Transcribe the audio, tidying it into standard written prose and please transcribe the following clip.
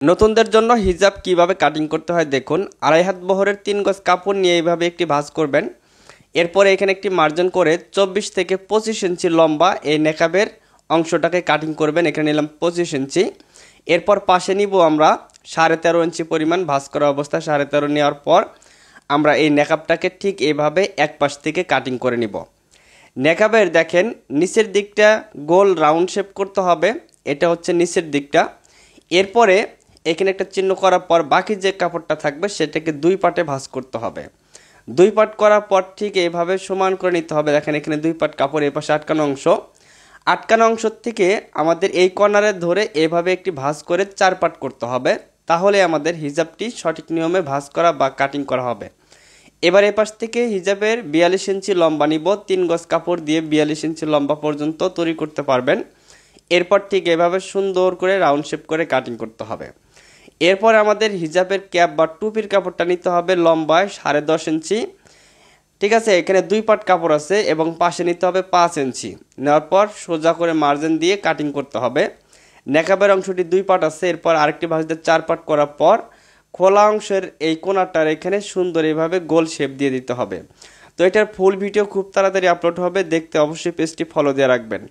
নতুনদের জন্য হিজাব কিভাবে কাটিং করতে হয় দেখুন। 2.5 হাত বহরের 3 গজ কাপড় নিয়ে এইভাবে একটি ভাঁজ করবেন। এরপরে এখানে একটি মার্জিন করে 24 থেকে 25 ইঞ্চি লম্বা এই নেকাবের অংশটাকে কাটিং করবেন। এখানে নিলাম 25 ইঞ্চি। এরপর পাশে নিব আমরা 13.5 ইঞ্চি পরিমাণ ভাঁজ করা অবস্থা। 13.5 নেওয়ার পর আমরা এই নেকাবটাকে ঠিক এইভাবে এক পাশ থেকে কাটিং করে নিব। নেকাবের দেখেন নিচের দিকটা গোল রাউন্ড শেপ করতে হবে, এটা হচ্ছে নিচের দিকটা। এরপরে এখানে একটা চিহ্ন করার পর বাকি যে কাপড়টা থাকবে সেটাকে 2 পার্টে ভাঁজ করতে হবে। 2 পার্ট করার পর ঠিক এইভাবে সমান করে নিতে হবে। দেখেন এখানে 2 পার্ট কাপড়, এই পাশে আটকানো অংশ থেকে আমাদের এই কর্নারে ধরে এভাবে একটি ভাঁজ করে 4 পার্ট করতে হবে। তাহলে আমাদের হিজাবটি সঠিক নিয়মে ভাঁজ করা বা কাটিং করা হবে। এবার এই পাশ থেকে হিজাবের 42 ইঞ্চি লম্বা নিব। 3 গজ কাপড় দিয়ে 42 ইঞ্চি লম্বা পর্যন্ত তৈরি করতে পারবেন। এরপর ঠিক এভাবে সুন্দর করে রাউন্ড শেপ করে কাটিং করতে হবে। এরপর আমাদের হিজাবের ক্যাপ বা টুপির কাপড়টা নিতে হবে লম্বায় 10.5 ইঞ্চি। ঠিক আছে, এখানে 2 পার্ট কাপড় আছে এবং পাশে নিতে হবে 5 ইঞ্চি। নেওয়ার পর সোজা করে মার্জিন দিয়ে কাটিং করতে হবে। নেকাবের অংশটি 2 পার্ট আছে, এরপর আরেকটি ভাঁজ দিয়ে 4 পার্ট করার পর খোলা অংশের এই কোণাটার এখানে সুন্দর এইভাবে গোল শেপ দিয়ে দিতে হবে। তো এটার ফুল ভিডিও খুব তাড়াতাড়ি আপলোড হবে, দেখতে অবশ্যই পেজটি ফলো দিয়ে রাখবেন।